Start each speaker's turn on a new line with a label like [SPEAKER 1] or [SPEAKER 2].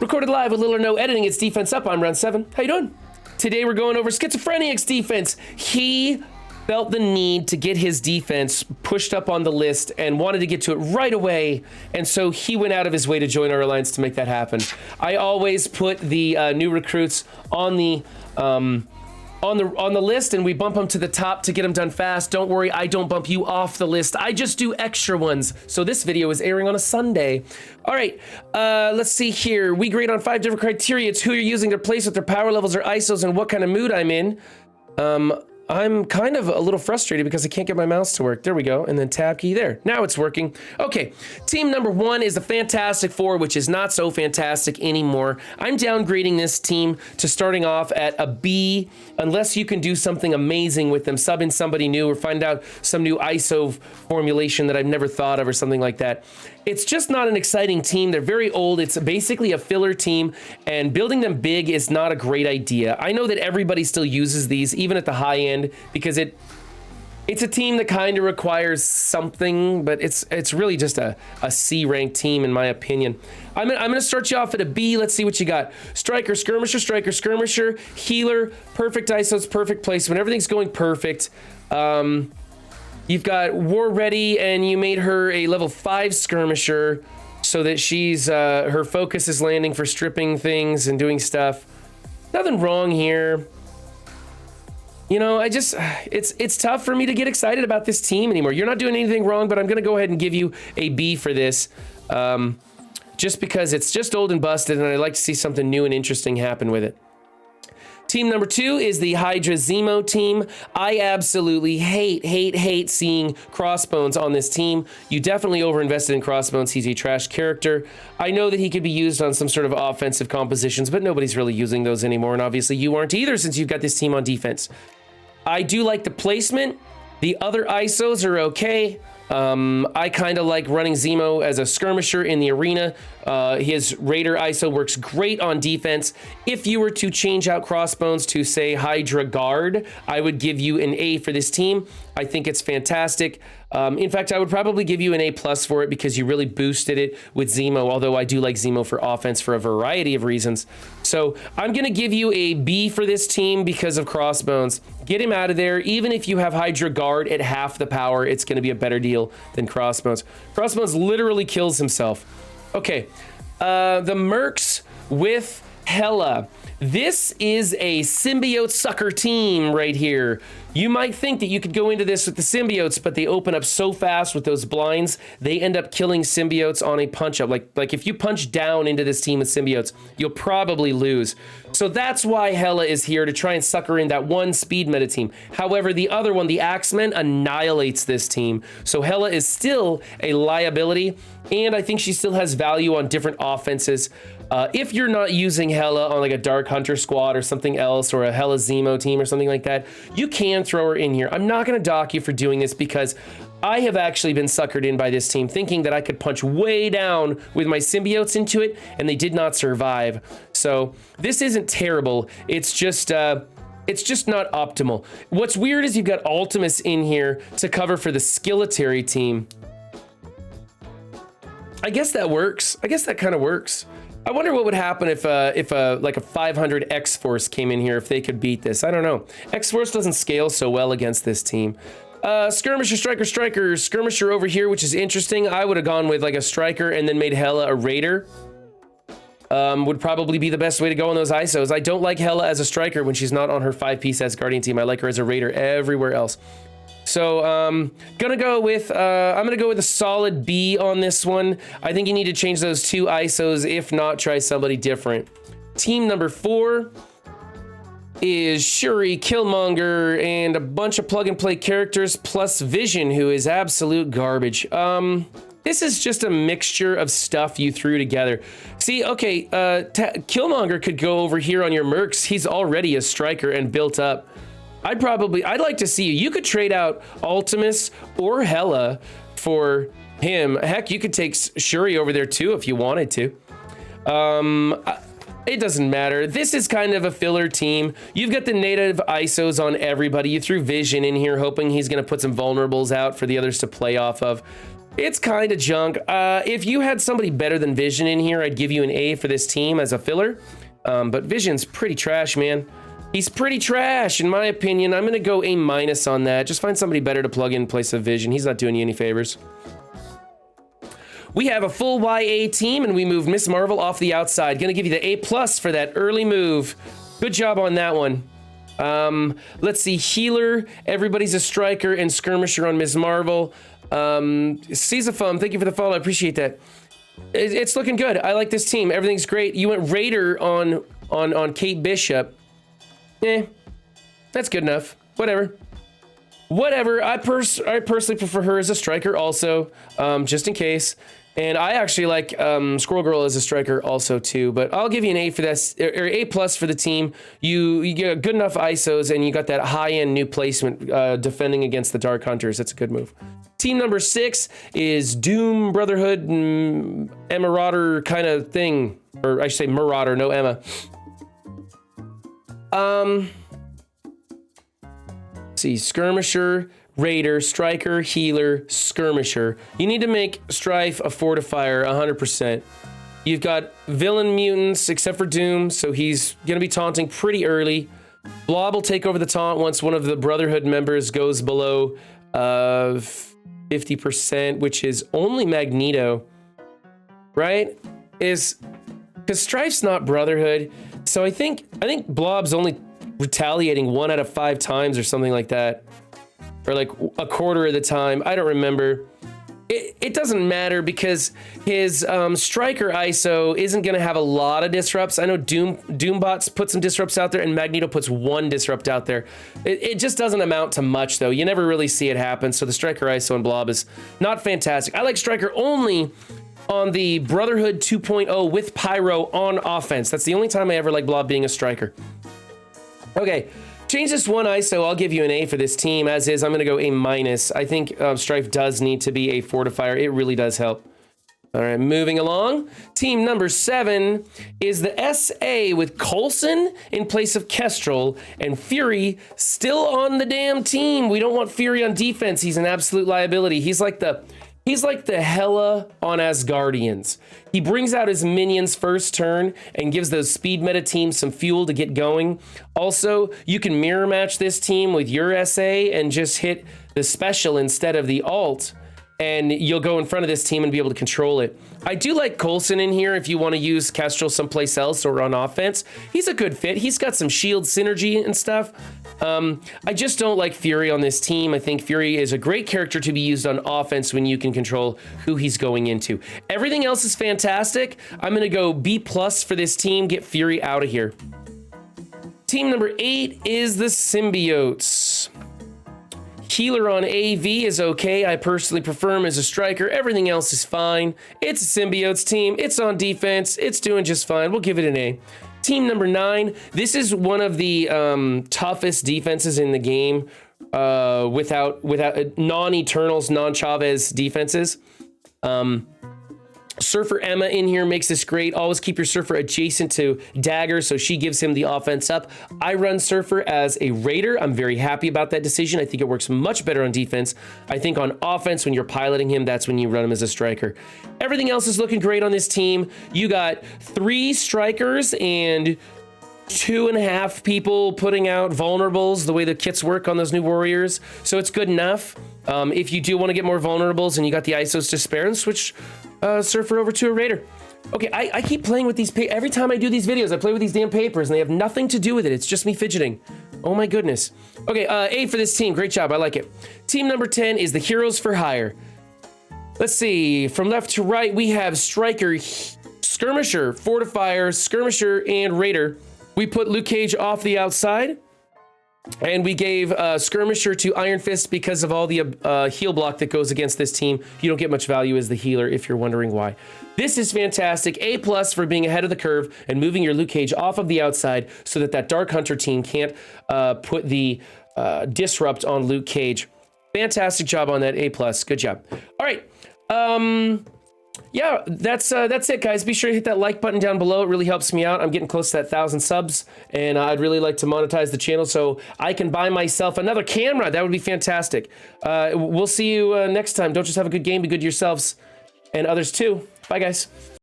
[SPEAKER 1] Recorded live with little or no editing. It's defense up. I'm round 7. How you doing? Today we're going over Skitzofreniak's defense. He felt the need to get his defense pushed up on the list and wanted to get to it right away. And so he went out of his way to join our alliance to make that happen. I always put the new recruits on the list, and we bump them to the top to get them done fast. Don't worry, I don't bump you off the list. I just do extra ones. So this video is airing on a Sunday. All right, let's see here. We grade on 5 different criteria. It's who you're using to place with their power levels or ISOs and what kind of mood I'm in. I'm kind of a little frustrated because I can't get my mouse to work. There we go. And then tab key there. Now it's working. Okay. Team number 1 is the Fantastic Four, which is not so fantastic anymore. I'm downgrading this team to starting off at a B, unless you can do something amazing with them, sub in somebody new or find out some new ISO formulation that I've never thought of or something like that. It's just not an exciting team. They're very old. It's basically a filler team, and building them big is not a great idea. I know that everybody still uses these, even at the high end, because it's a team that kind of requires something, but it's really just a C-ranked team in my opinion. I'm gonna start you off at a B. Let's see what you got. Striker, skirmisher, healer, perfect ISOs, perfect placement. Everything's going perfect. You've got War Ready, and you made her a level 5 skirmisher so that she's her focus is landing for stripping things and doing stuff. Nothing wrong here. You know, it's tough for me to get excited about this team anymore. You're not doing anything wrong, but I'm gonna go ahead and give you a B for this. Just because it's just old and busted, and I'd like to see something new and interesting happen with it. Team number 2 is the Hydra Zemo team. I absolutely hate seeing Crossbones on this team. You definitely overinvested in Crossbones. He's a trash character. I know that he could be used on some sort of offensive compositions, but nobody's really using those anymore, and obviously you aren't either since you've got this team on defense. I do like the placement. The other ISOs are okay. I kind of like running Zemo as a skirmisher in the arena. His Raider ISO works great on defense. If you were to change out Crossbones to, say, Hydra Guard, I would give you an A for this team. I think it's fantastic. In fact, I would probably give you an A+ for it because you really boosted it with Zemo, although I do like Zemo for offense for a variety of reasons. So I'm going to give you a B for this team because of Crossbones. Get him out of there. Even if you have Hydra Guard at half the power, it's going to be a better deal than Crossbones. Crossbones literally kills himself. Okay, the Mercs with Hela. This is a symbiote sucker team right here. You might think that you could go into this with the symbiotes, but they open up so fast with those blinds, they end up killing symbiotes on a punch up. Like if you punch down into this team with symbiotes, you'll probably lose. So that's why Hela is here, to try and sucker in that one speed meta team. However, the other one, the Axemen, annihilates this team. So Hela is still a liability, and I think she still has value on different offenses. If you're not using Hela on like a Dark Hunter squad or something else, or a Hela Zemo team or something like that, you can throw her in here. I'm not going to dock you for doing this because I have actually been suckered in by this team, thinking that I could punch way down with my symbiotes into it, and they did not survive. So this isn't terrible. It's just not optimal. What's weird is you've got Ultimus in here to cover for the Skilletary team. I guess that works. I guess that kind of works. I wonder what would happen if like a 500 X-Force came in here, if they could beat this. I don't know. X-Force doesn't scale so well against this team. Skirmisher, striker, skirmisher over here, which is interesting. I would have gone with like a striker and then made Hela a raider. Would probably be the best way to go on those ISOs. I don't like Hela as a striker when she's not on her 5-piece Asgardian team. I like her as a raider everywhere else. So I'm gonna go with a solid B on this one. I think you need to change those 2 ISOs. If not, try somebody different. Team number 4 is Shuri, Killmonger, and a bunch of plug-and-play characters plus Vision, who is absolute garbage. This is just a mixture of stuff you threw together. See, okay, Killmonger could go over here on your Mercs. He's already a striker and built up. I'd like to see you could trade out Ultimus or Hela for him. Heck, you could take Shuri over there too if you wanted to. It doesn't matter. This is kind of a filler team. You've got the native ISOs on everybody. You threw Vision in here hoping he's going to put some vulnerables out for the others to play off of. It's kind of junk. If you had somebody better than Vision in here, I'd give you an A for this team as a filler. But Vision's pretty trash, man. He's pretty trash, in my opinion. I'm going to go A- on that. Just find somebody better to plug in place of Vision. He's not doing you any favors. We have a full YA team, and we moved Miss Marvel off the outside. Going to give you the A+ for that early move. Good job on that one. Let's see. Healer. Everybody's a striker and skirmisher on Miss Marvel. Skitzofreniak, thank you for the follow. I appreciate that. It's looking good. I like this team. Everything's great. You went Raider on Kate Bishop. That's good enough. Whatever. I personally prefer her as a striker also, just in case. And I actually like Squirrel Girl as a striker also too. But I'll give you an A for this, or A+ for the team. You get good enough ISOs, and you got that high-end new placement defending against the Dark Hunters. That's a good move. Team number 6 is Doom, Brotherhood, and Marauder kind of thing. Or I should say Marauder, no Emma. Let's see, Skirmisher, Raider, Striker, Healer, Skirmisher. You need to make Strife a fortifier 100%. You've got villain mutants except for Doom, so he's gonna be taunting pretty early. Blob will take over the taunt once one of the Brotherhood members goes below 50%, which is only Magneto, right? Because Strife's not Brotherhood, so I think Blob's only retaliating 1 out of 5 times or something like that. Or like a quarter of the time. I don't remember. It doesn't matter because his striker ISO isn't going to have a lot of disrupts. I know Doombots put some disrupts out there, and Magneto puts 1 disrupt out there. It just doesn't amount to much, though. You never really see it happen, so the striker ISO and Blob is not fantastic. I like striker only on the Brotherhood 2.0 with Pyro on offense. That's the only time I ever like Blob being a striker. Okay. Change this 1 ISO. I'll give you an A for this team. As is, I'm going to go A-. I think Strife does need to be a fortifier. It really does help. All right, moving along. Team number 7 is the SA with Coulson in place of Kestrel and Fury still on the damn team. We don't want Fury on defense. He's an absolute liability. He's like the Hela on Asgardians. He brings out his minions first turn and gives those speed meta teams some fuel to get going. Also, you can mirror match this team with your SA and just hit the special instead of the alt, and you'll go in front of this team and be able to control it. I do like Coulson in here if you want to use Kestrel someplace else or on offense. He's a good fit. He's got some shield synergy and stuff. I just don't like Fury on this team. I think Fury is a great character to be used on offense when you can control who he's going into. Everything else is fantastic. I'm going to go B+ for this team. Get Fury out of here. Team number 8 is the Symbiotes. Healer on AV is okay. I personally prefer him as a striker. Everything else is fine. It's a Symbiotes team. It's on defense. It's doing just fine. We'll give it an A. Team number 9. This is one of the toughest defenses in the game without non-Eternals, non-Chavez defenses. Surfer Emma in here makes this great. Always keep your Surfer adjacent to Dagger, so she gives him the offense up. I run Surfer as a Raider. I'm very happy about that decision. I think it works much better on defense. I think on offense, when you're piloting him, that's when you run him as a striker. Everything else is looking great on this team. You got 3 strikers and 2.5 people putting out vulnerables, the way the kits work on those new warriors. So it's good enough. If you do want to get more vulnerables and you got the ISOs to spare, and switch Surfer over to a Raider. Okay, I keep playing with these every time I do these videos, I play with these damn papers and they have nothing to do with it. It's just me fidgeting. Oh my goodness. Okay, A for this team. Great job. I like it. Team number 10 is the Heroes for Hire. Let's see. From left to right, we have Striker, Skirmisher, Fortifier, Skirmisher, and Raider. We put Luke Cage off the outside. And we gave Skirmisher to Iron Fist because of all the heal block that goes against this team. You don't get much value as the healer if you're wondering why. This is fantastic. A+ for being ahead of the curve and moving your Luke Cage off of the outside so that Dark Hunter team can't put the disrupt on Luke Cage. Fantastic job on that. A+. Good job. All right. Yeah, that's it, guys. Be sure to hit that like button down below. It really helps me out. I'm getting close to that 1,000 subs, and I'd really like to monetize the channel so I can buy myself another camera. That would be fantastic. We'll see you next time. Don't just have a good game, be good to yourselves and others too. Bye, guys.